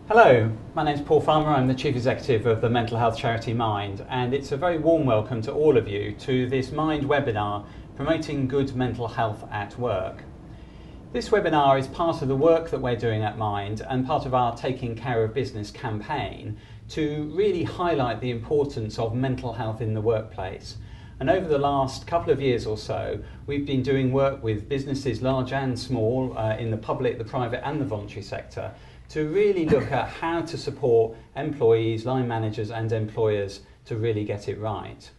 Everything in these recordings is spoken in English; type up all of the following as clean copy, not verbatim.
Hello, my name's Paul Farmer. I'm the Chief Executive of the mental health charity Mind, and it's a very warm welcome to all of you to this Mind webinar promoting good mental health at work. This webinar is part of the work that we're doing at Mind and part of our Taking Care of Business campaign to really highlight the importance of mental health in the workplace. And over the last couple of years or so, we've been doing work with businesses large and small in the public, the private and the voluntary sector to really look at how to support employees, line managers and employers to really get it right.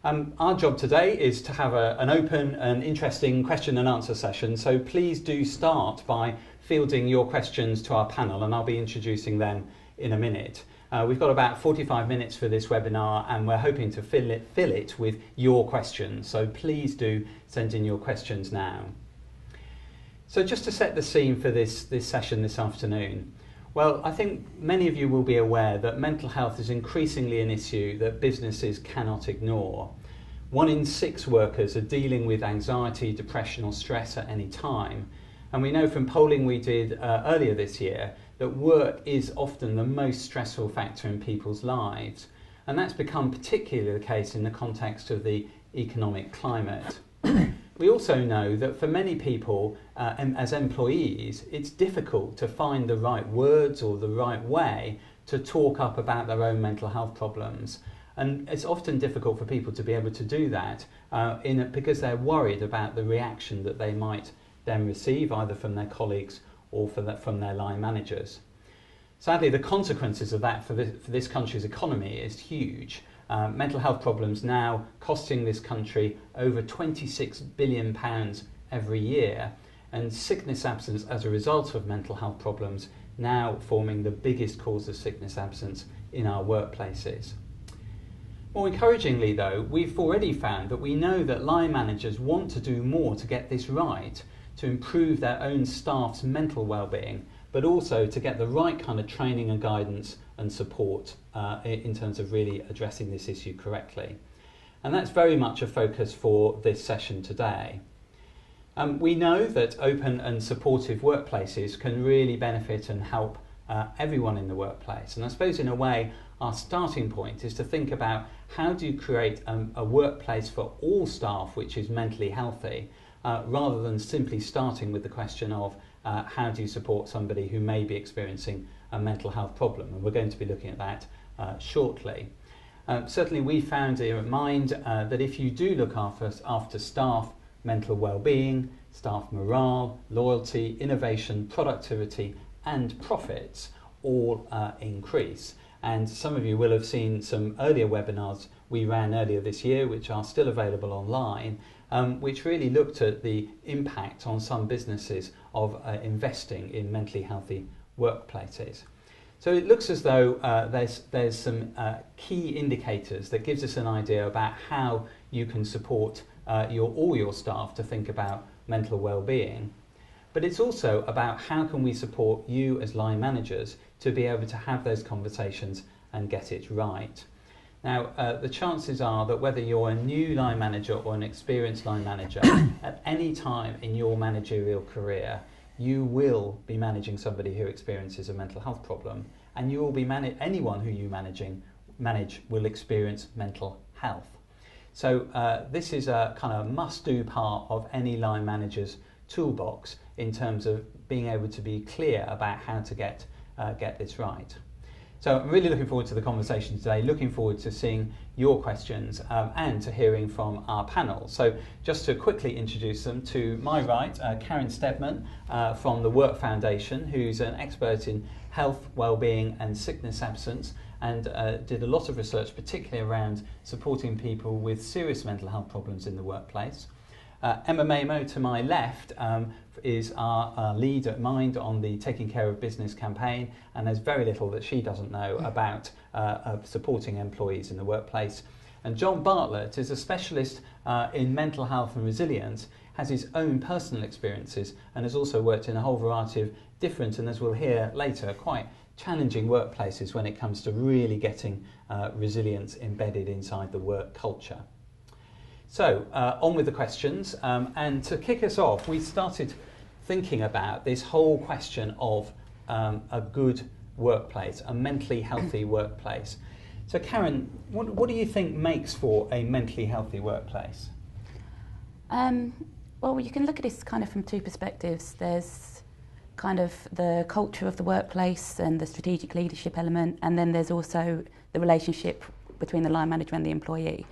Our job today is to have an open and interesting question and answer session, so please do start by fielding your questions to our panel and I'll be introducing them in a minute. We've got about 45 minutes for this webinar and we're hoping to fill it with your questions, so please do send in your questions now. So just to set the scene for this session this afternoon, well, I think many of you will be aware that mental health is increasingly an issue that businesses cannot ignore. 1 in 6 workers are dealing with anxiety, depression or stress at any time. And we know from polling we did earlier this year that work is often the most stressful factor in people's lives. And that's become particularly the case in the context of the economic climate. We also know that for many people as employees, it's difficult to find the right words or the right way to talk up about their own mental health problems. And it's often difficult for people to be able to do that because they're worried about the reaction that they might then receive either from their colleagues or from their line managers. Sadly, the consequences of that for this country's economy is huge. Mental health problems now costing this country over £26 billion every year, and sickness absence as a result of mental health problems now forming the biggest cause of sickness absence in our workplaces. More encouragingly though, we've already found that we know that line managers want to do more to get this right, to improve their own staff's mental well-being, but also to get the right kind of training and guidance and support in terms of really addressing this issue correctly. And that's very much a focus for this session today. We know that open and supportive workplaces can really benefit and help everyone in the workplace. And I suppose in a way, our starting point is to think about how do you create a workplace for all staff which is mentally healthy, rather than simply starting with the question of how do you support somebody who may be experiencing a mental health problem. And we're going to be looking at that shortly. Certainly we found here at Mind that if you do look after staff mental well-being, staff morale, loyalty, innovation, productivity and profits all increase. And some of you will have seen some earlier webinars we ran earlier this year, which are still available online, which really looked at the impact on some businesses of investing in mentally healthy workplaces. So it looks as though there's some key indicators that gives us an idea about how you can support all your staff to think about mental well-being. But it's also about how can we support you as line managers to be able to have those conversations and get it right. Now, the chances are that whether you're a new line manager or an experienced line manager, at any time in your managerial career, you will be managing somebody who experiences a mental health problem, and you will be anyone who you manage will experience mental health. So this is a kind of must-do part of any line manager's toolbox in terms of being able to be clear about how to get this right. So I'm really looking forward to the conversation today, looking forward to seeing your questions and to hearing from our panel. So just to quickly introduce them, to my right, Karen Stedman from the Work Foundation, who's an expert in health, well-being and sickness absence, and did a lot of research particularly around supporting people with serious mental health problems in the workplace. Emma Mamo to my left is our lead at Mind on the Taking Care of Business campaign, and there's very little that she doesn't know about supporting employees in the workplace. And John Bartlett is a specialist in mental health and resilience, has his own personal experiences and has also worked in a whole variety of different, and as we'll hear later, quite challenging workplaces when it comes to really getting resilience embedded inside the work culture. So on with the questions, and to kick us off, we started thinking about this whole question of a good workplace, a mentally healthy workplace. So Karen, what do you think makes for a mentally healthy workplace? Well, you can look at this kind of from two perspectives. There's kind of the culture of the workplace and the strategic leadership element, and then there's also the relationship between the line manager and the employee.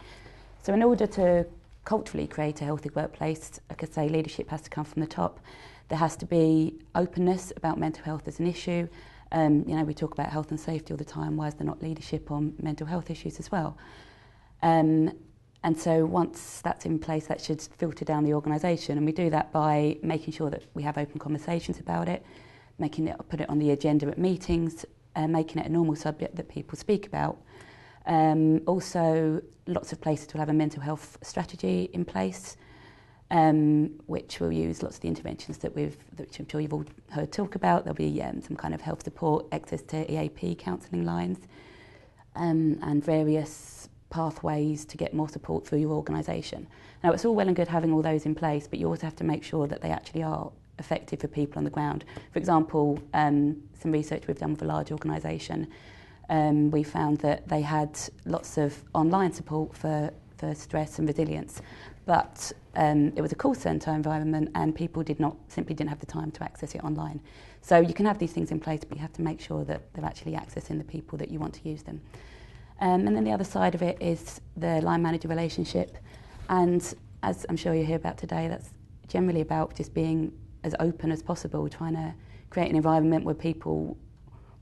So in order to culturally create a healthy workplace, I could say leadership has to come from the top. There has to be openness about mental health as an issue. We talk about health and safety all the time. Why is there not leadership on mental health issues as well? And so once that's in place, that should filter down the organisation. And we do that by making sure that we have open conversations about it, put it on the agenda at meetings, making it a normal subject that people speak about. Also, lots of places will have a mental health strategy in place, which will use lots of the interventions which I'm sure you've all heard talk about. There'll be some kind of health support, access to EAP counselling lines, and various pathways to get more support through your organisation. Now, it's all well and good having all those in place, but you also have to make sure that they actually are effective for people on the ground. For example, some research we've done with a large organisation, we found that they had lots of online support for stress and resilience, but it was a call centre environment and people simply didn't have the time to access it online. So you can have these things in place, but you have to make sure that they're actually accessing the people that you want to use them. And then the other side of it is the line manager relationship. And as I'm sure you'll hear about today, that's generally about just being as open as possible, trying to create an environment where people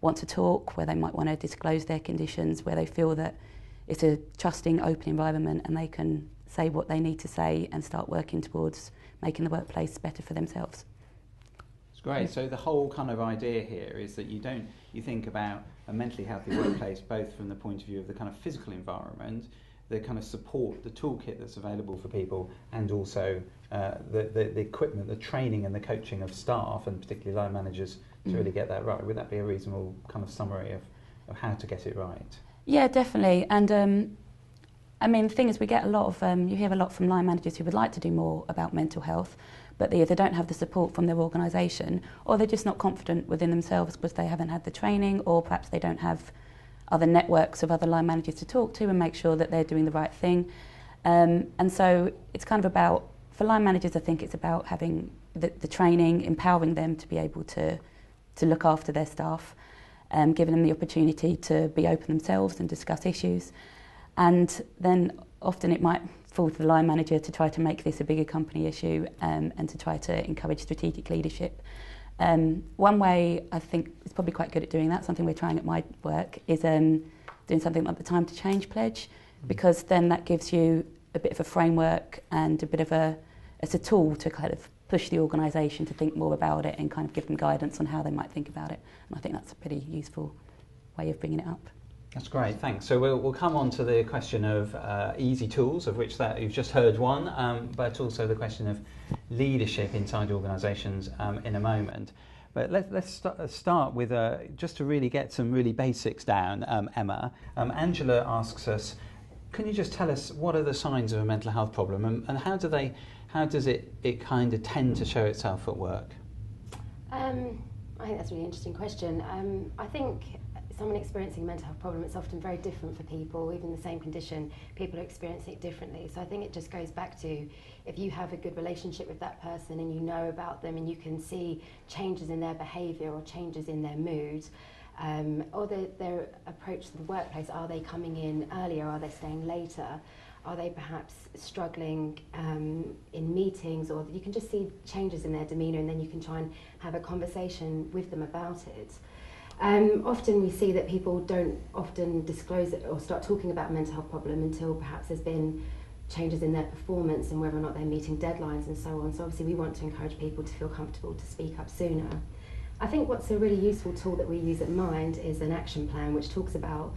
want to talk, where they might want to disclose their conditions, where they feel that it's a trusting, open environment and they can say what they need to say and start working towards making the workplace better for themselves. It's great. So the whole kind of idea here is that you think about a mentally healthy workplace both from the point of view of the kind of physical environment, the kind of support, the toolkit that's available for people, and also the equipment, the training and the coaching of staff, and particularly line managers, to really get that right. Would that be a reasonable kind of summary of how to get it right? Yeah, definitely. And the thing is, we get a lot of, you hear a lot from line managers who would like to do more about mental health, but they either don't have the support from their organisation, or they're just not confident within themselves because they haven't had the training, or perhaps they don't have other networks of other line managers to talk to and make sure that they're doing the right thing. And so it's kind of about, for line managers, I think it's about having the training, empowering them to be able to look after their staff, giving them the opportunity to be open themselves and discuss issues. And then often it might fall to the line manager to try to make this a bigger company issue, and to try to encourage strategic leadership. One way I think is probably quite good at doing that, something we're trying at my work, is doing something like the Time to Change pledge, because then that gives you a bit of a framework and a bit of it's a tool to kind of push the organisation to think more about it and kind of give them guidance on how they might think about it. And I think that's a pretty useful way of bringing it up. That's great, thanks. So we'll come on to the question of easy tools, of which that you've just heard one, but also the question of leadership inside organisations in a moment. But let's start with, just to really get some really basics down, Emma. Angela asks us, can you just tell us what are the signs of a mental health problem, and how does it kind of tend to show itself at work? I think that's a really interesting question. I think someone experiencing a mental health problem, it's often very different for people. Even the same condition, people are experiencing it differently. So I think it just goes back to, if you have a good relationship with that person and you know about them and you can see changes in their behaviour or changes in their mood, or their approach to the workplace. Are they coming in earlier? Are they staying later? Are they perhaps struggling in meetings? Or you can just see changes in their demeanour, and then you can try and have a conversation with them about it. Often we see that people don't often disclose it or start talking about a mental health problem until perhaps there's been changes in their performance and whether or not they're meeting deadlines and so on. So obviously we want to encourage people to feel comfortable to speak up sooner. I think what's a really useful tool that we use at Mind is an action plan, which talks about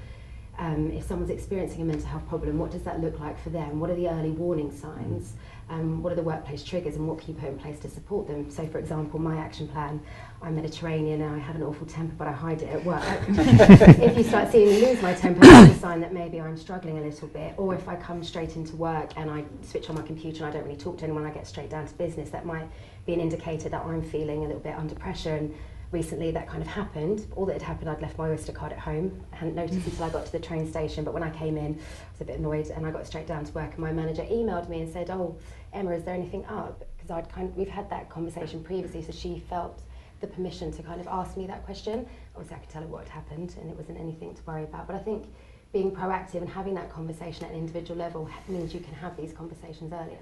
if someone's experiencing a mental health problem, what does that look like for them? What are the early warning signs? What are the workplace triggers, and what can you put in place to support them? So for example, my action plan, I'm Mediterranean and I have an awful temper but I hide it at work. If you start seeing me lose my temper, that's a sign that maybe I'm struggling a little bit. Or if I come straight into work and I switch on my computer and I don't really talk to anyone, I get straight down to business, that might be an indicator that I'm feeling a little bit under pressure. And recently that kind of happened. All that had happened, I'd left my Oyster card at home. I hadn't noticed until I got to the train station, but when I came in, I was a bit annoyed, and I got straight down to work, and my manager emailed me and said, "Oh, Emma, is there anything up?" Because we've had that conversation previously, so she felt the permission to kind of ask me that question. Obviously, I could tell her what had happened, and it wasn't anything to worry about. But I think being proactive and having that conversation at an individual level means you can have these conversations earlier.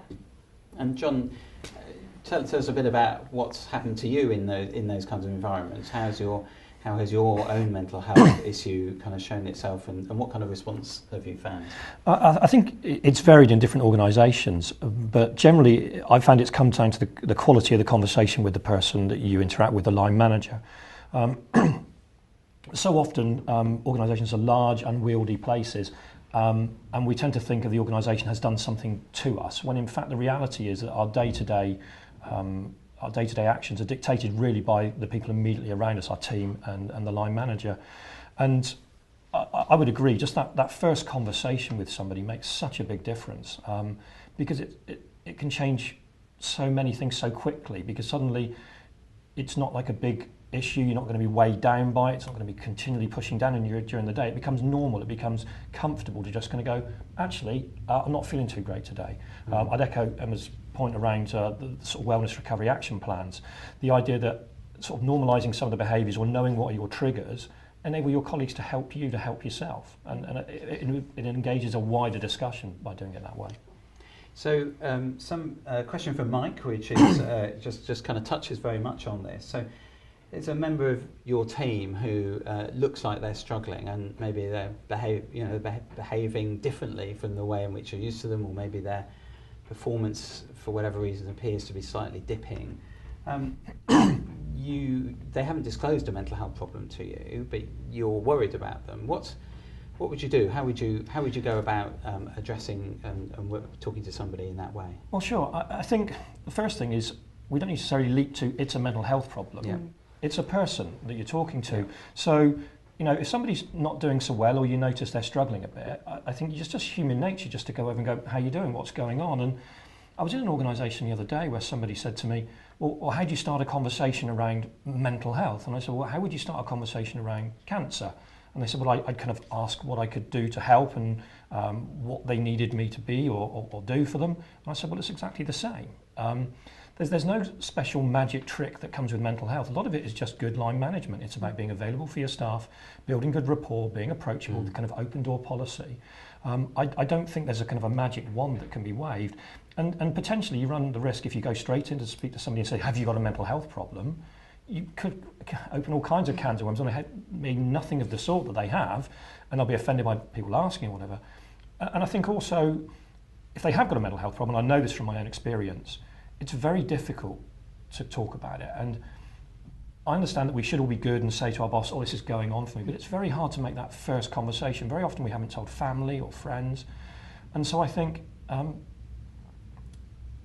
And John, tell us a bit about what's happened to you in those kinds of environments. How has your own mental health issue kind of shown itself, and what kind of response have you found? I think it's varied in different organisations, but generally I found it's come down to the quality of the conversation with the person that you interact with, the line manager. So often organisations are large, unwieldy places, and we tend to think of the organisation has done something to us, when in fact the reality is that our day-to-day actions are dictated really by the people immediately around us, our team and the line manager. And I would agree, just that first conversation with somebody makes such a big difference, because it can change so many things so quickly, because suddenly it's not like a big issue, you're not going to be weighed down by it, it's not going to be continually pushing down on you during the day. It becomes normal, it becomes comfortable to just kind of go, actually, I'm not feeling too great today. I'd echo Emma's point around the sort of wellness recovery action plans. The idea that sort of normalising some of the behaviours or knowing what are your triggers enable your colleagues to help you to help yourself. And it engages a wider discussion by doing it that way. So some question from Mike, which is just kind of touches very much on this. So it's a member of your team who looks like they're struggling, and maybe they're behaving differently from the way in which you're used to them, or maybe their performance, for whatever reason, appears to be slightly dipping. They haven't disclosed a mental health problem to you, but you're worried about them. What would you do? How would you go about addressing and talking to somebody in that way? Well, sure. I think the first thing is we don't necessarily leap to it's a mental health problem. Yeah. It's a person that you're talking to. Yeah. So, if somebody's not doing so well, or you notice they're struggling a bit, I think it's just human nature just to go over and go, how are you doing? What's going on? And I was in an organisation the other day where somebody said to me, well, how do you start a conversation around mental health? And I said, well, how would you start a conversation around cancer? And they said, well, I'd kind of ask what I could do to help and what they needed me to be or do for them. And I said, well, it's exactly the same. There's no special magic trick that comes with mental health. A lot of it is just good line management. It's about being available for your staff, building good rapport, being approachable, the kind of open door policy. I don't think there's a kind of a magic wand that can be waved. And potentially you run the risk, if you go straight in to speak to somebody and say, have you got a mental health problem? You could open all kinds of cans of worms, and it mean nothing of the sort that they have, and they'll be offended by people asking or whatever. And I think also, if they have got a mental health problem, and I know this from my own experience, it's very difficult to talk about it. And I understand that we should all be good and say to our boss, oh, this is going on for me, but it's very hard to make that first conversation. Very often we haven't told family or friends. And so I think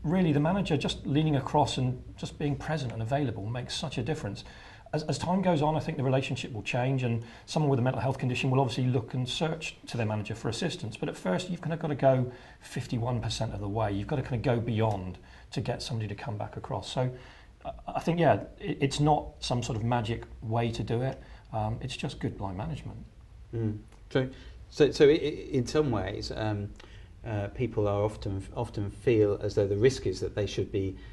really the manager just leaning across and just being present and available makes such a difference. As time goes on, I think the relationship will change, and someone with a mental health condition will obviously look and search to their manager for assistance. But at first, you've kind of got to go 51% of the way. You've got to kind of go beyond to get somebody to come back across. So I think, it's not some sort of magic way to do it. It's just good line management. So in some ways, people are often feel as though the risk is that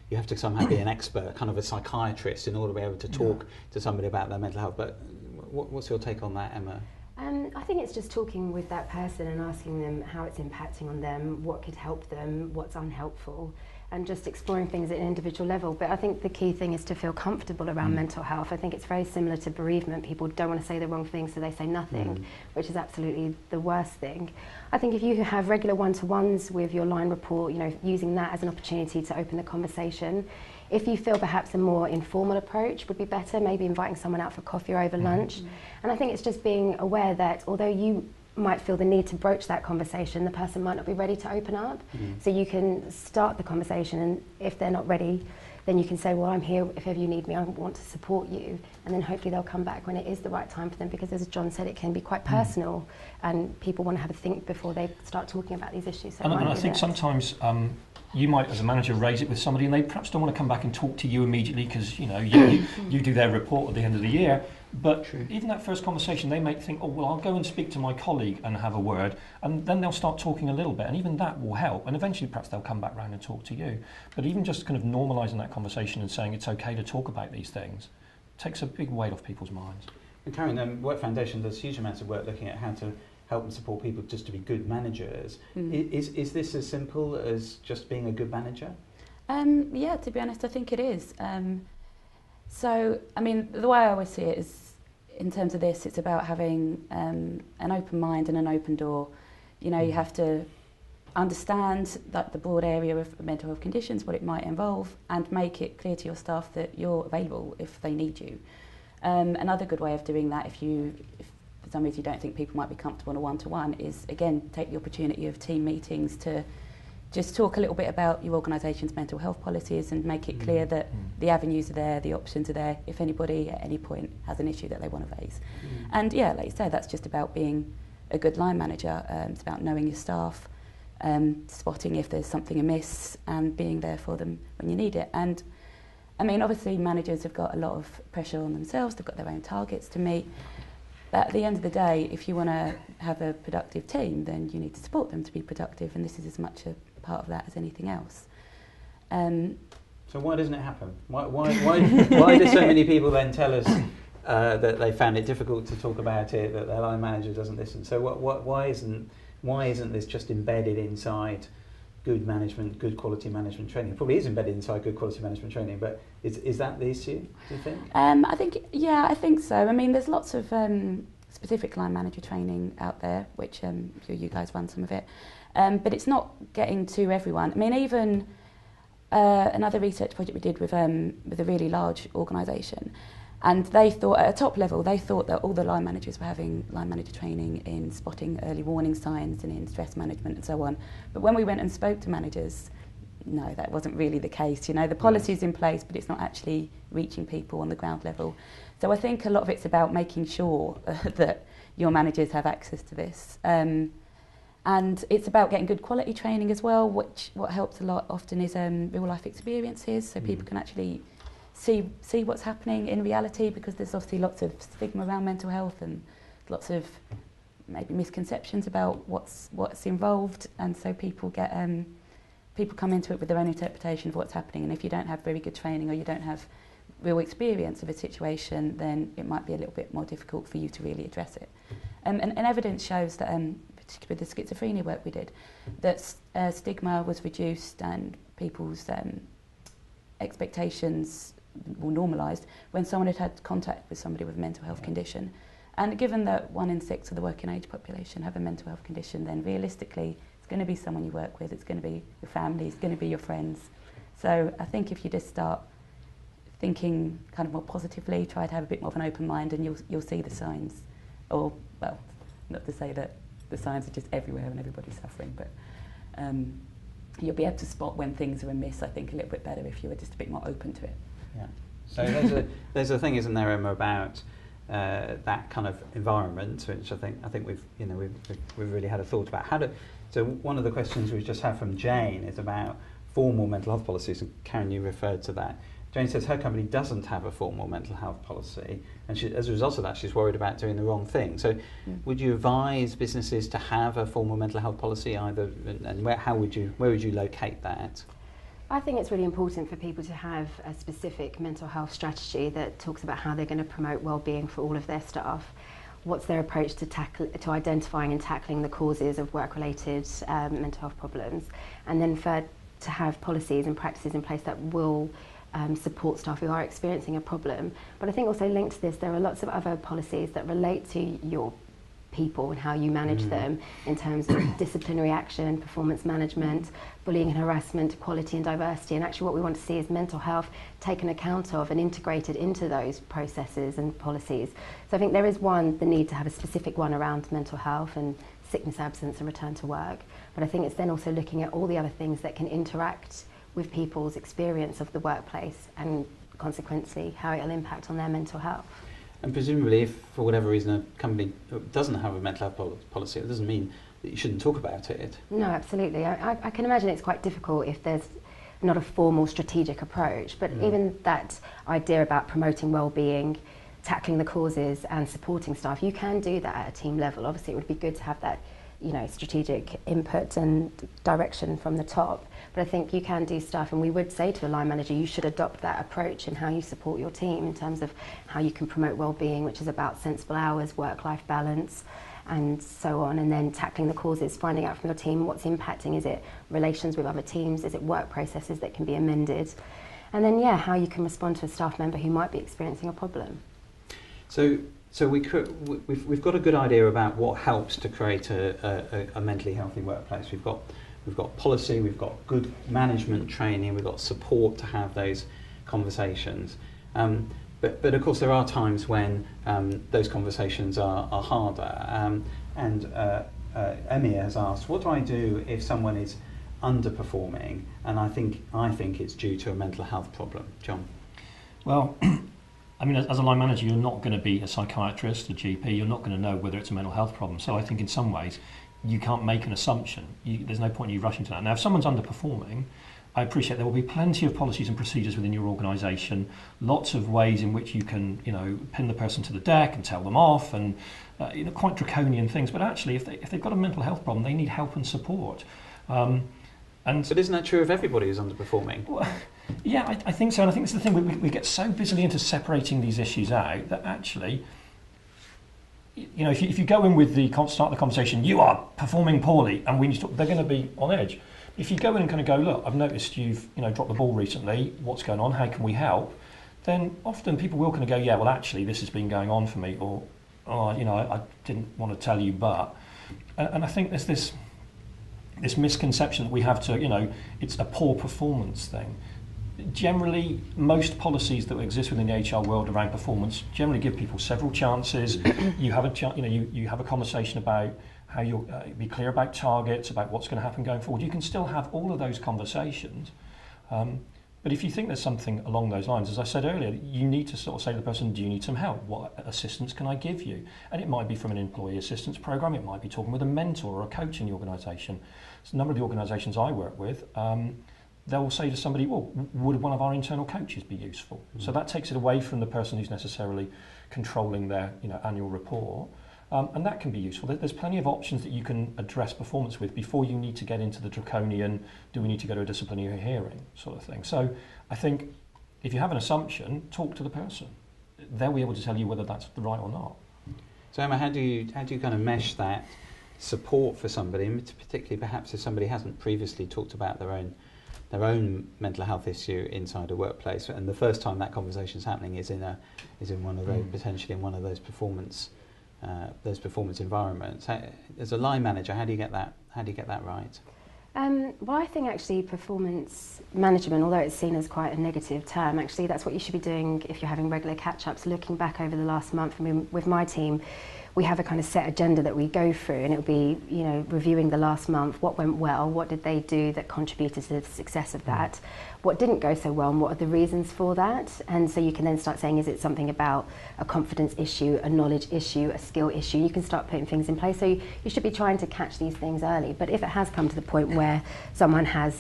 you have to somehow be an expert, kind of a psychiatrist, in order to be able to talk to somebody about their mental health. But what's your take on that, Emma? I think it's just talking with that person and asking them how it's impacting on them, what could help them, what's unhelpful, and just exploring things at an individual level. But I think the key thing is to feel comfortable around mental health. I think it's very similar to bereavement. People don't want to say the wrong thing, so they say nothing, which is absolutely the worst thing. I think if you have regular one-to-ones with your line report, using that as an opportunity to open the conversation. If you feel perhaps a more informal approach would be better, maybe inviting someone out for coffee or over lunch. And I think it's just being aware that although you might feel the need to broach that conversation, the person might not be ready to open up. So you can start the conversation, and if they're not ready, then you can say, well, I'm here if ever you need me, I want to support you. And then hopefully they'll come back when it is the right time for them, because as John said, it can be quite personal and people want to have a think before they start talking about these issues. So and I think sometimes you might, as a manager, raise it with somebody, and they perhaps don't want to come back and talk to you immediately because you do their report at the end of the year. But even that first conversation, they may think, oh, well, I'll go and speak to my colleague and have a word, and then they'll start talking a little bit, and even that will help. And eventually, perhaps they'll come back round and talk to you. But even just kind of normalising that conversation and saying it's okay to talk about these things takes a big weight off people's minds. And Karen, Work Foundation does huge amounts of work looking at how to help and support people just to be good managers. Is this as simple as just being a good manager? Yeah, to be honest, I think it is. So, I mean, the way I always see it is, in terms of this, it's about having an open mind and an open door. You know, you have to understand that the broad area of mental health conditions, what it might involve, and make it clear to your staff that you're available if they need you. Another good way of doing that, if for some reason you don't think people might be comfortable in a one-to-one, is, again, take the opportunity of team meetings to just talk a little bit about your organisation's mental health policies and make it clear that the avenues are there, the options are there, if anybody at any point has an issue that they want to raise. And yeah, like you say, that's just about being a good line manager. It's about knowing your staff, spotting if there's something amiss and being there for them when you need it. And I mean, obviously managers have got a lot of pressure on themselves, they've got their own targets to meet. But at the end of the day, if you want to have a productive team, then you need to support them to be productive, and this is as much a part of that as anything else. So why doesn't it happen? Why do so many people then tell us that they found it difficult to talk about it, that their line manager doesn't listen? So why isn't this just embedded inside good management, good quality management training? It probably is embedded inside good quality management training, but is that the issue, do you think? I think so. I mean, there's lots of specific line manager training out there, which I'm sure you guys run some of it, but it's not getting to everyone. I mean, even another research project we did with a really large organisation, and they thought, at a top level, they thought that all the line managers were having line manager training in spotting early warning signs and in stress management and so on. But when we went and spoke to managers, no, that wasn't really the case. You know, the policy's in place, but it's not actually reaching people on the ground level. So I think a lot of it's about making sure that your managers have access to this. And it's about getting good quality training as well, which what helps a lot often is real life experiences, so people can actually see what's happening in reality, because there's obviously lots of stigma around mental health and lots of maybe misconceptions about what's involved, and so people come into it with their own interpretation of what's happening, and if you don't have very good training or you don't have real experience of a situation, then it might be a little bit more difficult for you to really address it. And evidence shows that, particularly with the schizophrenia work we did, that stigma was reduced and people's expectations were normalised when someone had contact with somebody with a mental health condition. And given that 1 in 6 of the working age population have a mental health condition, then realistically it's going to be someone you work with, it's going to be your family, it's going to be your friends. So I think if you just start thinking kind of more positively, try to have a bit more of an open mind, and you'll see the signs. Or, well, not to say that the signs are just everywhere and everybody's suffering, but you'll be able to spot when things are amiss, I think, a little bit better if you were just a bit more open to it. Yeah. So there's a thing, isn't there, Emma, about that kind of environment, which I think we've really had a thought about. So one of the questions we've just had from Jane is about formal mental health policies, and Karen, you referred to that. Jane says her company doesn't have a formal mental health policy, and as a result of that, she's worried about doing the wrong thing. So would you advise businesses to have a formal mental health policy either, and where would you locate that? I think it's really important for people to have a specific mental health strategy that talks about how they're going to promote well-being for all of their staff. What's their approach to identifying and tackling the causes of work-related mental health problems, and then to have policies and practices in place that will support staff who are experiencing a problem. But I think also linked to this, there are lots of other policies that relate to your people and how you manage them in terms of disciplinary action, performance management, bullying and harassment, equality and diversity. And actually what we want to see is mental health taken account of and integrated into those processes and policies. So I think there is the need to have a specific one around mental health and sickness absence and return to work. But I think it's then also looking at all the other things that can interact with people's experience of the workplace and consequently how it will impact on their mental health. And presumably, if for whatever reason a company doesn't have a mental health policy, it doesn't mean you shouldn't talk about it. No, absolutely. I can imagine it's quite difficult if there's not a formal strategic approach, but even that idea about promoting well-being, tackling the causes and supporting staff, you can do that at a team level. Obviously it would be good to have that, you know, strategic input and direction from the top, but I think you can do stuff, and we would say to a line manager, you should adopt that approach in how you support your team in terms of how you can promote well-being, which is about sensible hours, work-life balance, and so on, and then tackling the causes, finding out from your team what's impacting. Is it relations with other teams? Is it work processes that can be amended? And then, yeah, how you can respond to a staff member who might be experiencing a problem. So we've got a good idea about what helps to create a mentally healthy workplace. We've got policy, we've got good management training, we've got support to have those conversations. But of course there are times when those conversations are harder. Emir has asked, what do I do if someone is underperforming and I think it's due to a mental health problem? John? Well, I mean, as a line manager, you're not going to be a psychiatrist, a GP. You're not going to know whether it's a mental health problem. So I think in some ways, you can't make an assumption. There's no point in you rushing to that. Now, if someone's underperforming, I appreciate there will be plenty of policies and procedures within your organisation, lots of ways in which you can, you know, pin the person to the deck and tell them off, and you know, quite draconian things. But actually, if they've got a mental health problem, they need help and support. But isn't that true of everybody who's underperforming? Well, yeah, I think so. And I think it's the thing, we get so busily into separating these issues out that actually, you know, if you go in with start the conversation, you are performing poorly, and they're going to be on edge. If you go in and kind of go, look, I've noticed you've, you know, dropped the ball recently, what's going on, how can we help? Then often people will kind of go, yeah, well, actually, this has been going on for me, or, oh, you know, I didn't want to tell you, but. And I think there's this misconception that we have to, you know, it's a poor performance thing. Generally, most policies that exist within the HR world around performance generally give people several chances. You have you have a conversation about how you'll be clear about targets, about what's going to happen going forward. You can still have all of those conversations. But if you think there's something along those lines, as I said earlier, you need to sort of say to the person, do you need some help? What assistance can I give you? And it might be from an employee assistance program, it might be talking with a mentor or a coach in the organisation. So a number of the organisations I work with, they'll say to somebody, well, would one of our internal coaches be useful? Mm-hmm. So that takes it away from the person who's necessarily controlling their, you know, annual report. And that can be useful. There's plenty of options that you can address performance with before you need to get into the draconian, do we need to go to a disciplinary hearing sort of thing. So I think if you have an assumption, talk to the person. They'll be able to tell you whether that's right or not. So Emma, how do you kind of mesh that support for somebody, particularly perhaps if somebody hasn't previously talked about their own mental health issue inside a workplace, and the first time that conversation is happening is in one of those, potentially in one of those performance environments. As a line manager, how do you get that right? Well, I think actually performance management, although it's seen as quite a negative term, actually that's what you should be doing if you're having regular catch-ups, looking back over the last month. I mean, with my team, we have a kind of set agenda that we go through, and it'll be, you know, reviewing the last month, what went well, what did they do that contributed to the success of that, what didn't go so well, and what are the reasons for that. And so you can then start saying, is it something about a confidence issue, a knowledge issue, a skill issue? You can start putting things in place. So you should be trying to catch these things early. But if it has come to the point where someone has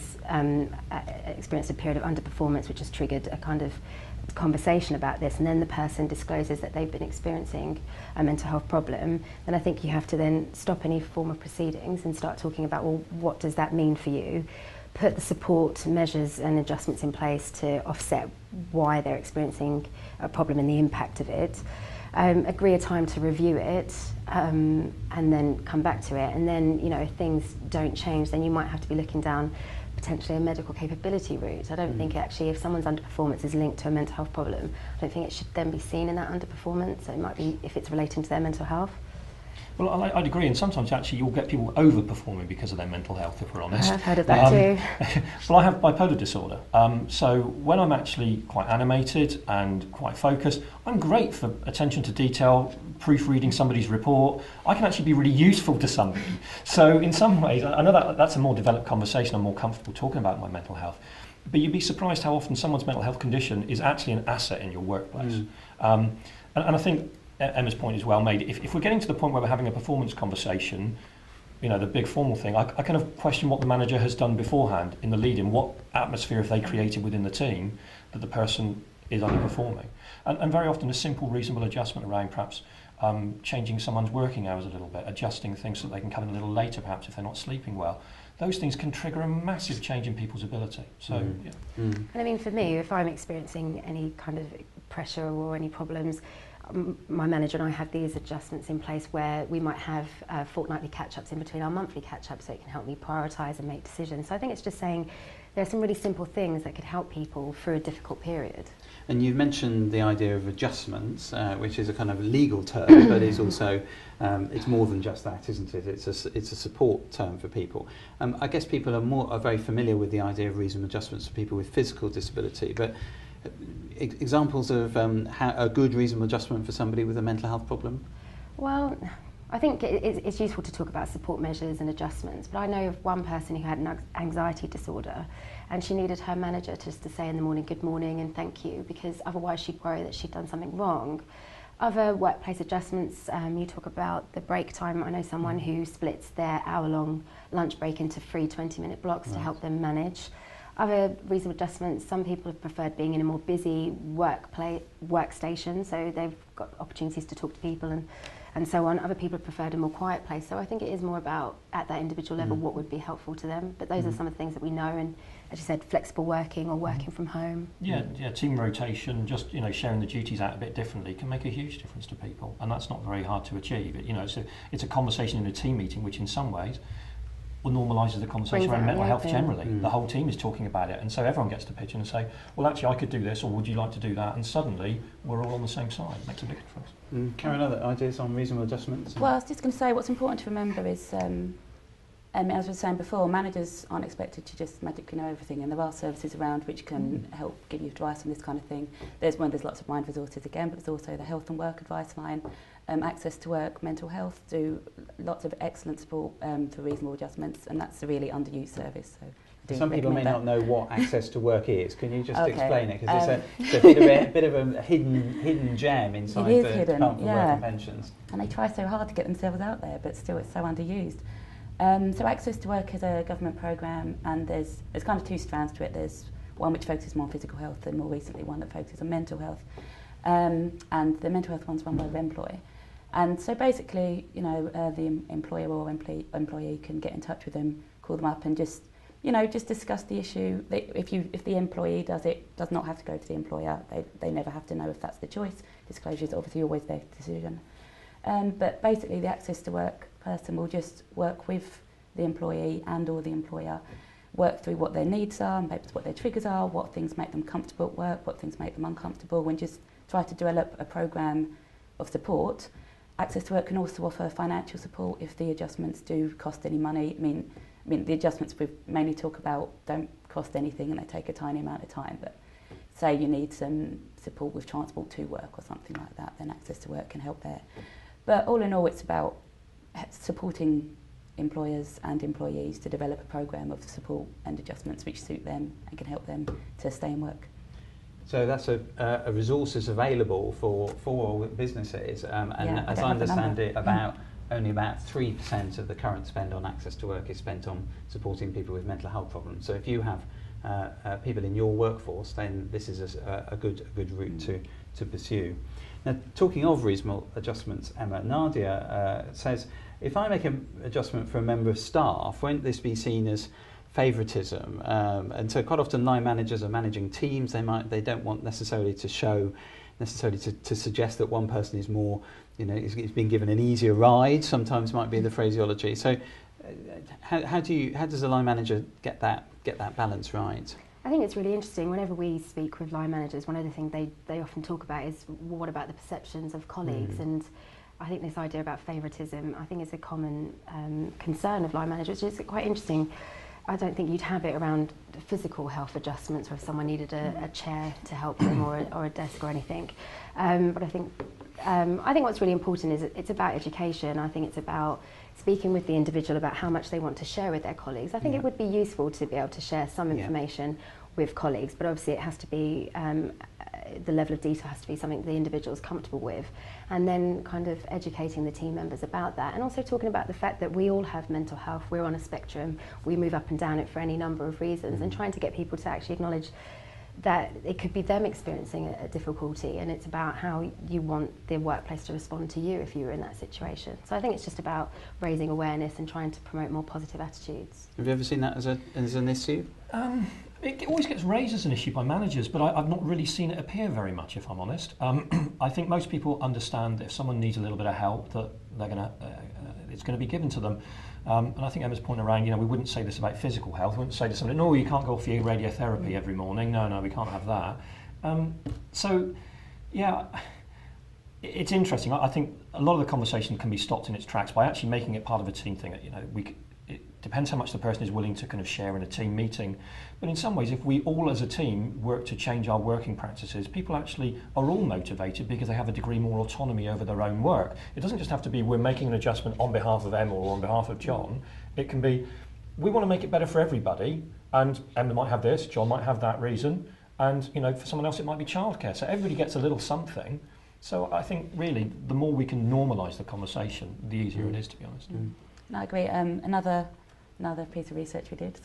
experienced a period of underperformance, which has triggered a kind of conversation about this, and then the person discloses that they've been experiencing a mental health problem, then I think you have to then stop any form of proceedings and start talking about, well, what does that mean for you? Put the support measures and adjustments in place to offset why they're experiencing a problem and the impact of it. Agree a time to review it, and then come back to it. And then, you know, if things don't change, then you might have to be looking down potentially a medical capability route. I don't think actually if someone's underperformance is linked to a mental health problem, I don't think it should then be seen in that underperformance. So it might be if it's relating to their mental health. Well, I'd agree, and sometimes actually you'll get people overperforming because of their mental health, if we're honest. I've heard of that too. Well, I have bipolar disorder, so when I'm actually quite animated and quite focused, I'm great for attention to detail, proofreading somebody's report. I can actually be really useful to somebody. So in some ways, I know that's a more developed conversation, I'm more comfortable talking about my mental health, but you'd be surprised how often someone's mental health condition is actually an asset in your workplace. And I think Emma's point is well made. If we're getting to the point where we're having a performance conversation, you know, the big formal thing, I kind of question what the manager has done beforehand in the lead-in. What atmosphere have they created within the team that the person is underperforming? And very often a simple, reasonable adjustment around perhaps changing someone's working hours a little bit, adjusting things so that they can come in a little later perhaps if they're not sleeping well. Those things can trigger a massive change in people's ability. So, yeah. And I mean, for me, if I'm experiencing any kind of pressure or any problems, my manager and I have these adjustments in place where we might have fortnightly catch-ups in between our monthly catch-ups, so it can help me prioritise and make decisions. So I think it's just saying there are some really simple things that could help people through a difficult period. And you've mentioned the idea of adjustments, which is a kind of legal term, but is also, it's more than just that, isn't it? It's a support term for people. I guess people are very familiar with the idea of reasonable adjustments for people with physical disability, but examples of how a good reasonable adjustment for somebody with a mental health problem? Well, I think it's useful to talk about support measures and adjustments, but I know of one person who had an anxiety disorder, and she needed her manager just to say in the morning, good morning and thank you, because otherwise she'd worry that she'd done something wrong. Other workplace adjustments, you talk about the break time. I know someone who splits their hour-long lunch break into 3 20-minute blocks to help them manage. Other reasonable adjustments, some people have preferred being in a more busy workstation, so they've got opportunities to talk to people and so on. Other people have preferred a more quiet place, so I think it is more about, at that individual level, what would be helpful to them. But those are some of the things that we know, and as you said, flexible working or working from home. Yeah, team rotation, just, you know, sharing the duties out a bit differently can make a huge difference to people, and that's not very hard to achieve. You know, it's a conversation in a team meeting, which in some ways normalises the conversation around mental health generally. The whole team is talking about it, and so everyone gets to pitch in and say, well, actually, I could do this, or would you like to do that? And suddenly, we're all on the same side. It makes a big difference. Karen, other ideas on reasonable adjustments? Well, I was just going to say what's important to remember is, as I was saying before, managers aren't expected to just magically know everything, and there are services around which can help give you advice on this kind of thing. There's lots of mind resources again, but there's also the health and work advice line, access to work, mental health, do lots of excellent support for reasonable adjustments, and that's a really underused service. So some people may not know what access to work is. Can you just explain it? Because it's a bit of a hidden gem inside the Department for Work and Pensions. And they try so hard to get themselves out there, but still it's so underused. So access to work is a government programme, and there's kind of two strands to it. There's one which focuses more on physical health, and more recently one that focuses on mental health. And the mental health one's run by Employ. And so basically, you know, the employer or employee can get in touch with them, call them up, and just discuss the issue. If the employee does not have to go to the employer. They never have to know if that's the choice. Disclosure is obviously always their decision. But basically, the access to work person will just work with the employee and or the employer, work through what their needs are, maybe what their triggers are, what things make them comfortable at work, what things make them uncomfortable, and just try to develop a programme of support. Access to work can also offer financial support if the adjustments do cost any money. I mean, the adjustments we mainly talk about don't cost anything and they take a tiny amount of time, but say you need some support with transport to work or something like that, then access to work can help there. But all in all, it's about supporting employers and employees to develop a programme of support and adjustments which suit them and can help them to stay in work. So that's a resources available for businesses, and as I understand it, only about 3% of the current spend on access to work is spent on supporting people with mental health problems. So if you have people in your workforce, then this is a good route to pursue. Now, talking of reasonable adjustments, Emma, Nadia says, if I make an adjustment for a member of staff, won't this be seen as favouritism? And so quite often line managers are managing teams. They don't want necessarily to suggest that one person is more, is being given an easier ride. Sometimes might be the phraseology. So how does a line manager get that balance right? I think it's really interesting. Whenever we speak with line managers, one of the things they often talk about is what about the perceptions of colleagues, and I think this idea about favouritism, I think is a common concern of line managers, which is quite interesting. I don't think you'd have it around physical health adjustments, or if someone needed a chair to help them or a desk or anything. But I think what's really important is it's about education. I think it's about speaking with the individual about how much they want to share with their colleagues. I think it would be useful to be able to share some information with colleagues, but obviously it has to be the level of detail has to be something the individual is comfortable with, and then kind of educating the team members about that, and also talking about the fact that we all have mental health, we're on a spectrum, we move up and down it for any number of reasons, and trying to get people to actually acknowledge that it could be them experiencing a difficulty, and it's about how you want the workplace to respond to you if you were in that situation. So I think it's just about raising awareness and trying to promote more positive attitudes. Have you ever seen that as an issue? It always gets raised as an issue by managers, but I've not really seen it appear very much, if I'm honest. I think most people understand that if someone needs a little bit of help, that it's going to be given to them. And I think Emma's point around, we wouldn't say this about physical health. We wouldn't say to somebody, no, you can't go for your radiotherapy every morning. No, we can't have that. So, yeah, it's interesting. I think a lot of the conversation can be stopped in its tracks by actually making it part of a team thing. It depends how much the person is willing to kind of share in a team meeting. But in some ways, if we all as a team work to change our working practices, people actually are all motivated because they have a degree more autonomy over their own work. It doesn't just have to be we're making an adjustment on behalf of Emma or on behalf of John. It can be we want to make it better for everybody, and Emma might have this, John might have that reason, and for someone else it might be childcare. So everybody gets a little something. So I think really the more we can normalise the conversation, the easier it is, to be honest. No, I agree. Another piece of research we did,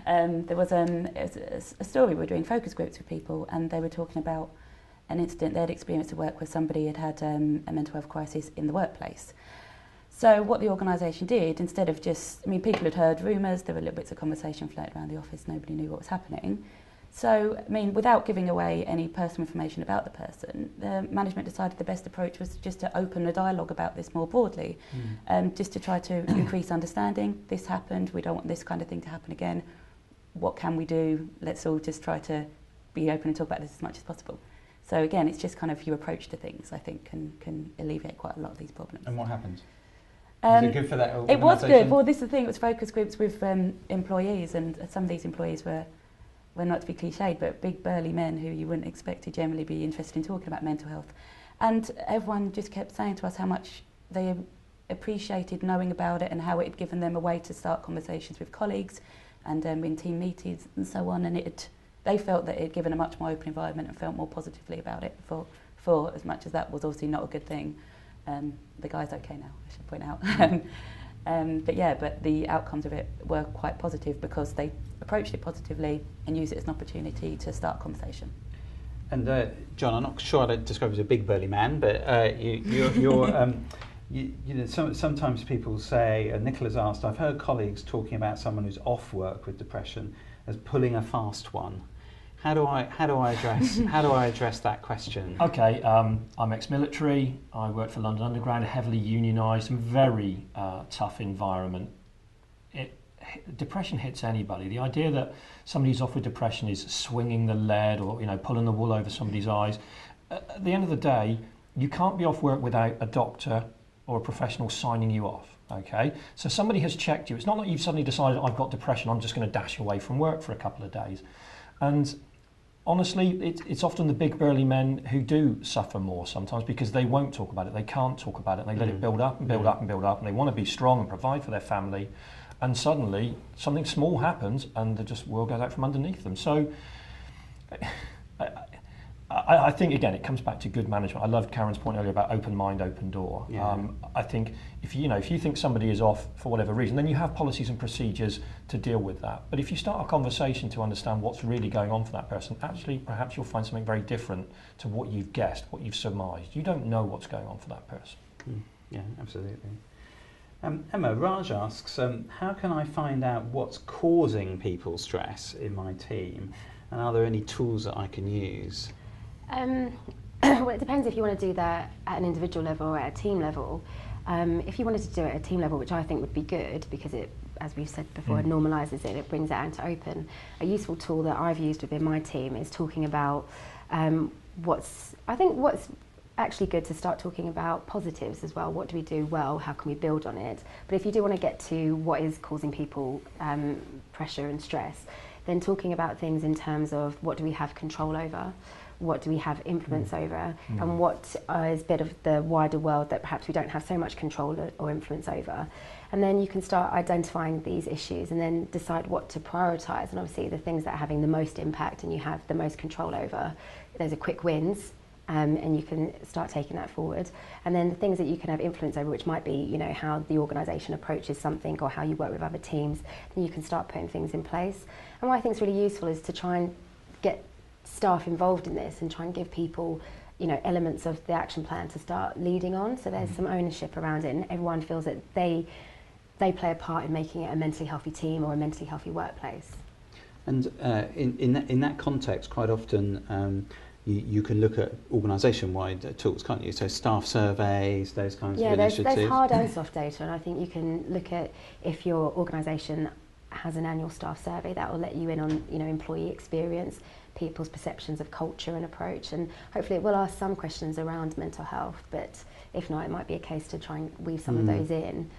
there was a story. We were doing focus groups with people, and they were talking about an incident they'd experienced at work where somebody had a mental health crisis in the workplace. So what the organisation did, instead of people had heard rumours, there were little bits of conversation floating around the office, nobody knew what was happening. So, without giving away any personal information about the person, the management decided the best approach was just to open a dialogue about this more broadly, just to try to increase understanding. This happened, we don't want this kind of thing to happen again. What can we do? Let's all just try to be open and talk about this as much as possible. So again, it's just kind of your approach to things, I think, can alleviate quite a lot of these problems. And what happened? Was it good for that organisation? It was good. Well, this is the thing, it was focus groups with employees, and some of these employees were not to be cliched, but big burly men who you wouldn't expect to generally be interested in talking about mental health. And everyone just kept saying to us how much they appreciated knowing about it and how it had given them a way to start conversations with colleagues and in team meetings and so on. And they felt that it had given a much more open environment and felt more positively about it for as much as that was obviously not a good thing. The guy's okay now, I should point out. But the outcomes of it were quite positive because they approached it positively and used it as an opportunity to start a conversation. And John, I'm not sure I'd describe you as a big burly man, but sometimes people say, and Nicola's asked, I've heard colleagues talking about someone who's off work with depression as pulling a fast one. How do I address that question? Okay, I'm ex-military. I worked for London Underground, a heavily unionised and very tough environment. Depression hits anybody. The idea that somebody's off with depression is swinging the lead or pulling the wool over somebody's eyes. At the end of the day, you can't be off work without a doctor or a professional signing you off. Okay, so somebody has checked you. It's not like you've suddenly decided I've got depression. I'm just going to dash away from work for a couple of days, and honestly, it's often the big burly men who do suffer more sometimes because they won't talk about it, they can't talk about it, and they let it build up and build up and build up, and they want to be strong and provide for their family, and suddenly something small happens and the world goes out from underneath them. So I think, again, it comes back to good management. I loved Karen's point earlier about open mind, open door. Yeah. I think if you think somebody is off for whatever reason, then you have policies and procedures to deal with that. But if you start a conversation to understand what's really going on for that person, actually, perhaps you'll find something very different to what you've guessed, what you've surmised. You don't know what's going on for that person. Yeah, absolutely. Emma, Raj asks, how can I find out what's causing people stress in my team? And are there any tools that I can use? Well, it depends if you want to do that at an individual level or at a team level. If you wanted to do it at a team level, which I think would be good because it, as we've said before, it normalises it, it brings it out to open. A useful tool that I've used within my team is talking about what's actually good to start talking about positives as well. What do we do well? How can we build on it? But if you do want to get to what is causing people pressure and stress, then talking about things in terms of what do we have control over, what do we have influence over, and what is a bit of the wider world that perhaps we don't have so much control or influence over. And then you can start identifying these issues and then decide what to prioritise. And obviously the things that are having the most impact and you have the most control over, those are quick wins, and you can start taking that forward. And then the things that you can have influence over, which might be, you know, how the organisation approaches something or how you work with other teams, then you can start putting things in place. And what I think is really useful is to try and get staff involved in this and try and give people, you know, elements of the action plan to start leading on. So there's some ownership around it and everyone feels that they play a part in making it a mentally healthy team or a mentally healthy workplace. And in that context, quite often you can look at organisation-wide tools, can't you? So staff surveys, those kinds of initiatives. Yeah, there's hard and soft data, and I think you can look at if your organisation has an annual staff survey that will let you in on, you know, employee experience, people's perceptions of culture and approach, and hopefully it will ask some questions around mental health, but if not, it might be a case to try and weave some of those in.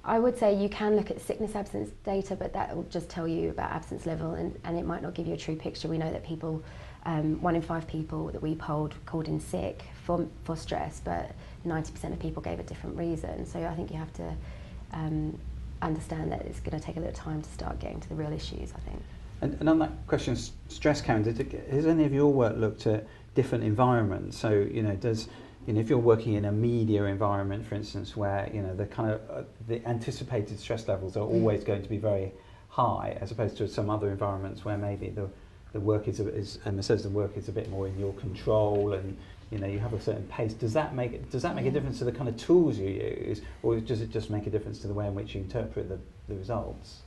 I would say you can look at sickness absence data, but that will just tell you about absence level and it might not give you a true picture. We know that people, 1 in 5 people that we polled called in sick for stress, but 90% of people gave a different reason. So I think you have to understand that it's going to take a little time to start getting to the real issues, I think. And on that question of stress, Karen, has any of your work looked at different environments? So, you know, if you're working in a media environment, for instance, where, you know, the kind of the anticipated stress levels are always going to be very high, as opposed to some other environments where maybe the work is Emma says the work is a bit more in your control, and you know you have a certain pace. Does that make a difference to the kind of tools you use, or does it just make a difference to the way in which you interpret the results?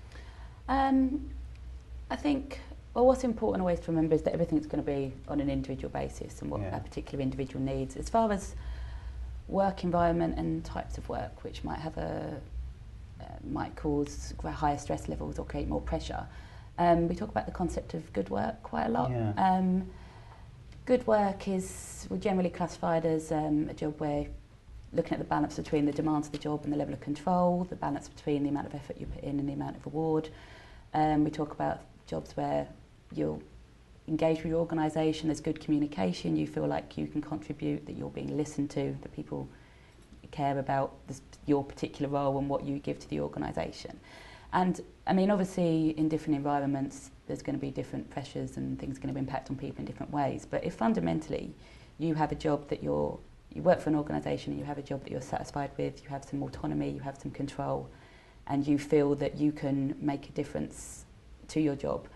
I think, well, what's important always to remember is that everything's going to be on an individual basis and what a particular individual needs. As far as work environment and types of work, which might have might cause higher stress levels or create more pressure, we talk about the concept of good work quite a lot. Yeah. Good work is generally classified as a job where looking at the balance between the demands of the job and the level of control, the balance between the amount of effort you put in and the amount of reward. We talk about jobs where you'll engage with your organisation, there's good communication, you feel like you can contribute, that you're being listened to, that people care about your particular role and what you give to the organisation. And I mean, obviously in different environments there's going to be different pressures and things are going to impact on people in different ways, but if fundamentally you have a job that you work for an organisation and you have a job that you're satisfied with, you have some autonomy, you have some control, and you feel that you can make a difference to your job,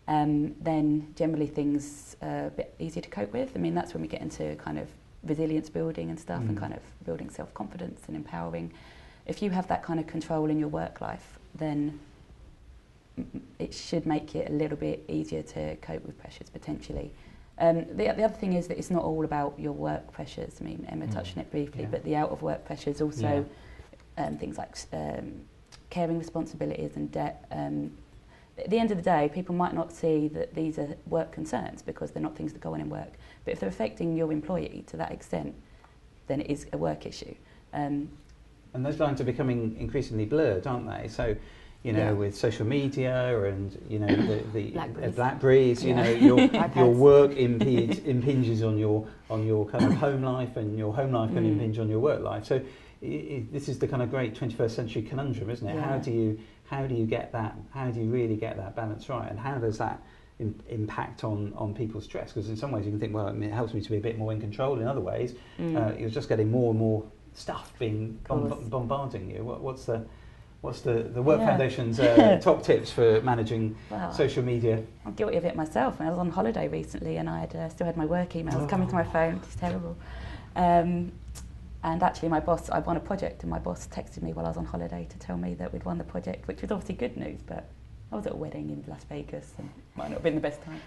then generally things are a bit easier to cope with. I mean, that's when we get into kind of resilience building and stuff, and kind of building self-confidence and empowering. If you have that kind of control in your work life, then it should make it a little bit easier to cope with pressures potentially. The other thing is that it's not all about your work pressures. I mean, Emma touched on it briefly, but the out of work pressures also, things like caring responsibilities and debt. At the end of the day, people might not see that these are work concerns because they're not things that go on in work. But if they're affecting your employee to that extent, then it is a work issue. And those lines are becoming increasingly blurred, aren't they? So, you know, with social media and, you know, the Blackberries, you know, your work impinges on your kind of home life, and your home life can impinge on your work life. So this is the kind of great 21st century conundrum, isn't it? Yeah. How do you get that? How do you really get that balance right? And how does that impact on people's stress? Because in some ways you can think, well, it helps me to be a bit more in control. In other ways, you're just getting more and more stuff being bombarding you. What's the Work Foundation's top tips for managing social media? I'm guilty of it myself. I was on holiday recently and I had still had my work emails coming to my phone. It's terrible. And actually my boss, I won a project, and my boss texted me while I was on holiday to tell me that we'd won the project, which was obviously good news, but I was at a wedding in Las Vegas and might not have been the best time.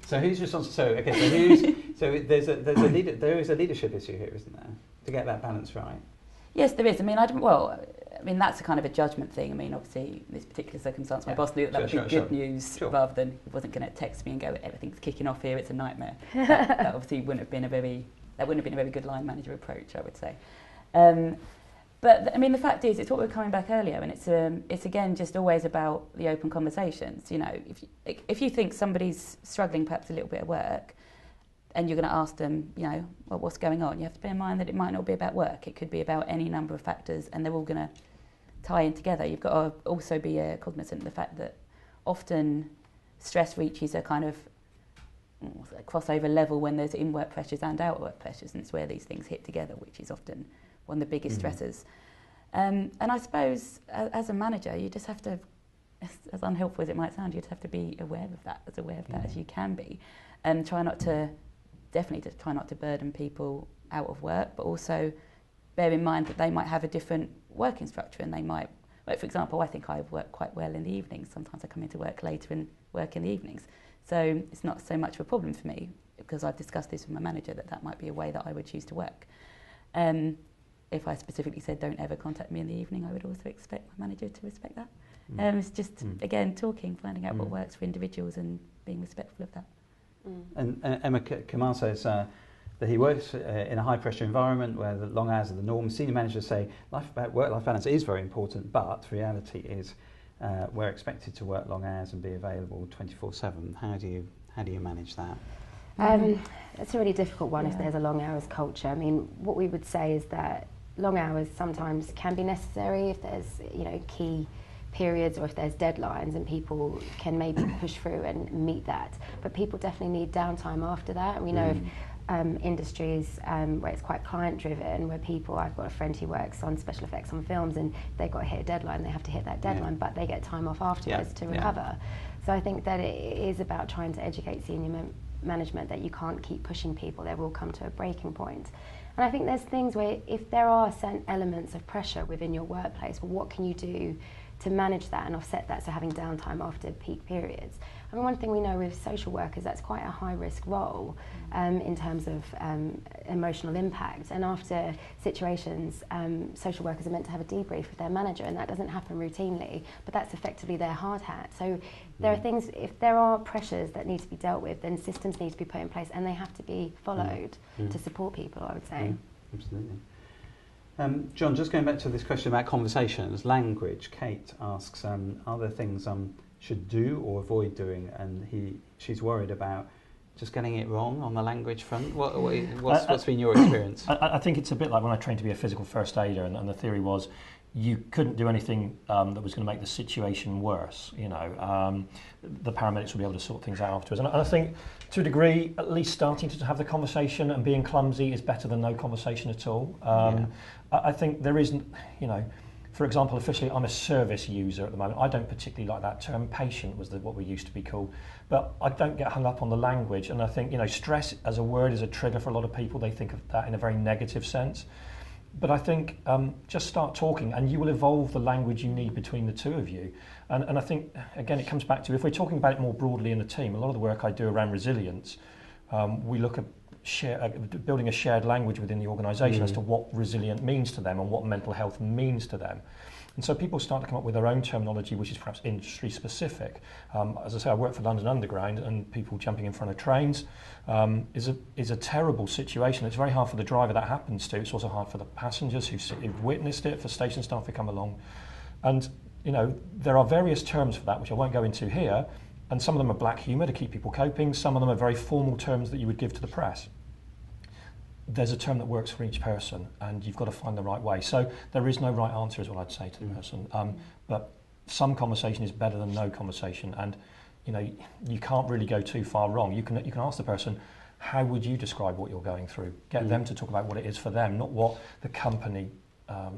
So who's responsible? So there is a leadership issue here, isn't there, to get that balance right? Yes, there is. I mean, that's a kind of a judgment thing. I mean, obviously, in this particular circumstance, my boss knew that would be good news rather than he wasn't going to text me and go, everything's kicking off here, it's a nightmare. That obviously wouldn't have been a very good line manager approach, I would say. But I mean, the fact is, it's what we were coming back earlier, and it's again just always about the open conversations. You know, if you think somebody's struggling perhaps a little bit at work, and you're going to ask them, you know, well, what's going on? You have to bear in mind that it might not be about work. It could be about any number of factors, and they're all going to tie in together. You've got to also be cognizant of the fact that often stress reaches a kind of crossover level when there's in-work pressures and out-work pressures, and it's where these things hit together, which is often one of the biggest stressors. And I suppose as a manager, you just have to, as unhelpful as it might sound, you just have to be aware of that, as you can be, and try not to burden people out of work, but also bear in mind that they might have a different working structure, and they might, like for example, I think I work quite well in the evenings. Sometimes I come into work later and work in the evenings. So it's not so much of a problem for me, because I've discussed this with my manager that might be a way that I would choose to work. If I specifically said don't ever contact me in the evening, I would also expect my manager to respect that. It's just, again, talking, finding out what works for individuals and being respectful of that. And Emma Kamal says that he works in a high-pressure environment where the long hours are the norm. Senior managers say work-life balance is very important, but the reality is we're expected to work long hours and be available 24/7. How do you manage that? It's a really difficult one if there's a long hours culture. I mean, what we would say is that long hours sometimes can be necessary if there's, you know, key periods or if there's deadlines, and people can maybe push through and meet that. But people definitely need downtime after that. And we know of industries where it's quite client driven, where I've got a friend who works on special effects on films, and they've got to hit a deadline, they have to hit that deadline, but they get time off afterwards to recover. So I think that it is about trying to educate senior management that you can't keep pushing people. There will come to a breaking point. And I think there's things where if there are certain elements of pressure within your workplace, well, what can you do to manage that and offset that, so having downtime after peak periods? I mean, one thing we know with social workers, that's quite a high-risk role in terms of emotional impact. And after situations, social workers are meant to have a debrief with their manager, and that doesn't happen routinely, but that's effectively their hard hat. So there are things, if there are pressures that need to be dealt with, then systems need to be put in place, and they have to be followed to support people, I would say. Absolutely. John, just going back to this question about conversations, language, Kate asks, are there things should do or avoid doing? And she's worried about just getting it wrong on the language front. What's been your experience? I think it's a bit like when I trained to be a physical first aider, and the theory was you couldn't do anything that was going to make the situation worse. You know, the paramedics will be able to sort things out afterwards. And I think, to a degree, at least starting to have the conversation and being clumsy is better than no conversation at all. I think there isn't, you know, for example, officially I'm a service user at the moment. I don't particularly like that term. Patient was what we used to be called. But I don't get hung up on the language. And I think, you know, stress as a word is a trigger for a lot of people. They think of that in a very negative sense. But I think just start talking, and you will evolve the language you need between the two of you. And I think, again, it comes back to, if we're talking about it more broadly in the team, a lot of the work I do around resilience, we look at building a shared language within the organisation as to what resilient means to them and what mental health means to them. And so people start to come up with their own terminology, which is perhaps industry specific. As I say, I work for London Underground, and people jumping in front of trains is a terrible situation. It's very hard for the driver that happens to. It's also hard for the passengers who've witnessed it, for station staff who come along. And, you know, there are various terms for that, which I won't go into here. And some of them are black humour to keep people coping. Some of them are very formal terms that you would give to the press. There's a term that works for each person, and you've got to find the right way. So there is no right answer, is what I'd say to the person. But some conversation is better than no conversation, and you know, you can't really go too far wrong. You can ask the person, how would you describe what you're going through? Get them to talk about what it is for them, not what the company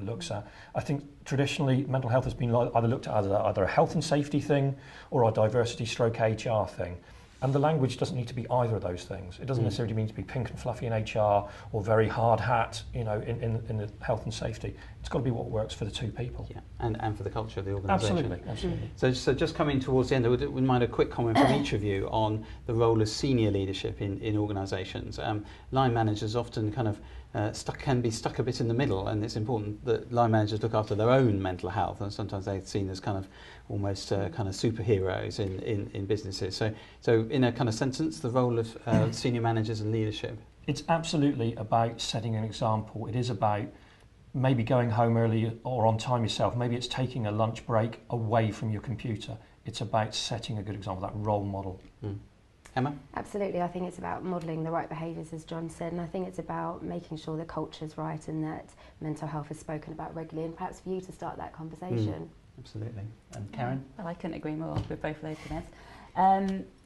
looks at. I think traditionally mental health has been either looked at as either a health and safety thing or a diversity stroke HR thing. And the language doesn't need to be either of those things. It doesn't necessarily mean to be pink and fluffy in HR or very hard hat, you know, in the health and safety. It's got to be what works for the two people. Yeah, and for the culture of the organisation. Absolutely. So just coming towards the end, I would mind a quick comment from each of you on the role of senior leadership in organisations. Line managers often kind of can be stuck a bit in the middle, and it's important that line managers look after their own mental health, and sometimes they're seen as kind of almost kind of superheroes in businesses. So in a kind of sentence, the role of senior managers and leadership. It's absolutely about setting an example. It is about maybe going home early or on time yourself. Maybe it's taking a lunch break away from your computer. It's about setting a good example, that role model. Emma? Absolutely. I think it's about modelling the right behaviours, as John said, and I think it's about making sure the culture's right and that mental health is spoken about regularly, and perhaps for you to start that conversation. Absolutely. And Karen? Well, I couldn't agree more with both of those comments.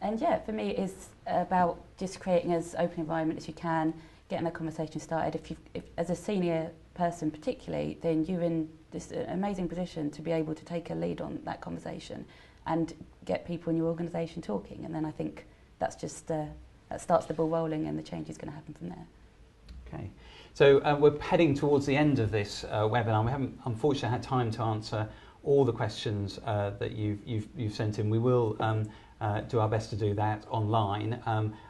And yeah, for me, it's about just creating as open environment as you can, getting a conversation started. If as a senior person particularly, then you're in this amazing position to be able to take a lead on that conversation and get people in your organisation talking. And then I think that's just that starts the ball rolling, and the change is going to happen from there. Okay, so we're heading towards the end of this webinar. We haven't unfortunately had time to answer all the questions that you've sent in. We will do our best to do that online,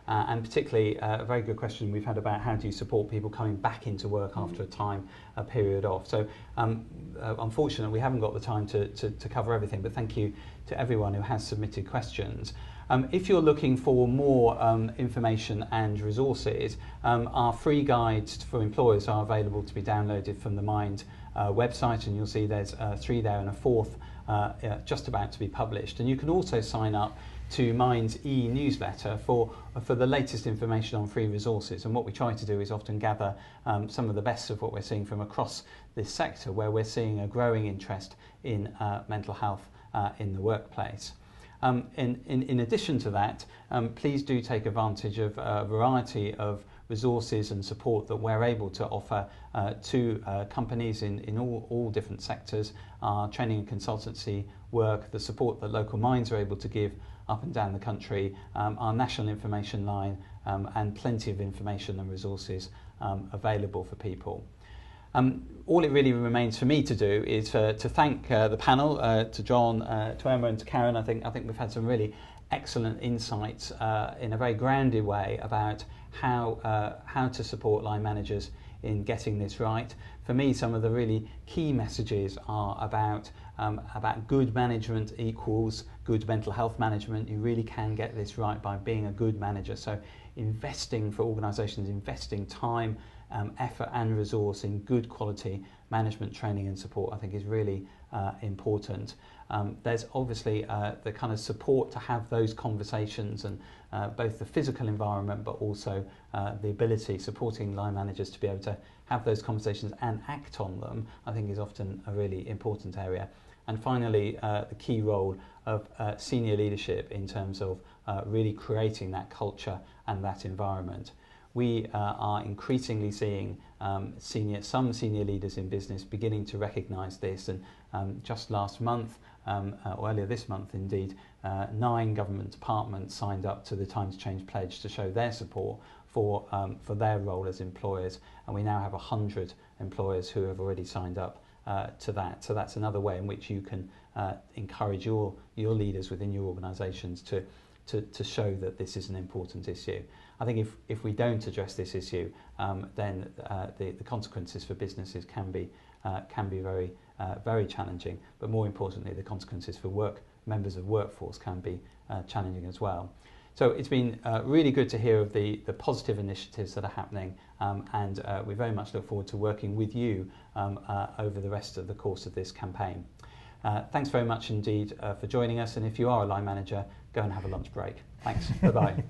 and particularly a very good question we've had about how do you support people coming back into work after a period off. So unfortunately we haven't got the time to cover everything, but thank you to everyone who has submitted questions. If you're looking for more information and resources, our free guides for employers are available to be downloaded from the Mind website, and you'll see there's 3 there and a 4th just about to be published. And you can also sign up to Mind's e-newsletter for the latest information on free resources. And what we try to do is often gather some of the best of what we're seeing from across this sector, where we're seeing a growing interest in mental health in the workplace. In addition to that, please do take advantage of a variety of resources and support that we're able to offer to companies in all different sectors, our training and consultancy work, the support that local Minds are able to give up and down the country, our national information line, and plenty of information and resources available for people. All it really remains for me to do is to thank the panel, to John, to Emma and to Karen. I think we've had some really excellent insights in a very grounded way about how to support line managers in getting this right. For me, some of the really key messages are about good management equals good mental health management. You really can get this right by being a good manager. So investing for organisations, investing time, effort and resource in good quality management training and support, I think is really important. There's obviously the kind of support to have those conversations, and both the physical environment but also the ability, supporting line managers to be able to have those conversations and act on them, I think is often a really important area. And finally, the key role of senior leadership in terms of really creating that culture and that environment. We are increasingly seeing some senior leaders in business beginning to recognise this, and just last month, or earlier this month indeed, 9 government departments signed up to the Time to Change pledge to show their support for their role as employers, and we now have 100 employers who have already signed up to that. So that's another way in which you can encourage your leaders within your organisations to show that this is an important issue. I think if we don't address this issue, then the consequences for businesses can be very challenging. But more importantly, the consequences for members of workforce can be challenging as well. So it's been really good to hear of the positive initiatives that are happening, and we very much look forward to working with you over the rest of the course of this campaign. Thanks very much indeed for joining us, and if you are a line manager, go and have a lunch break. Thanks. Bye-bye.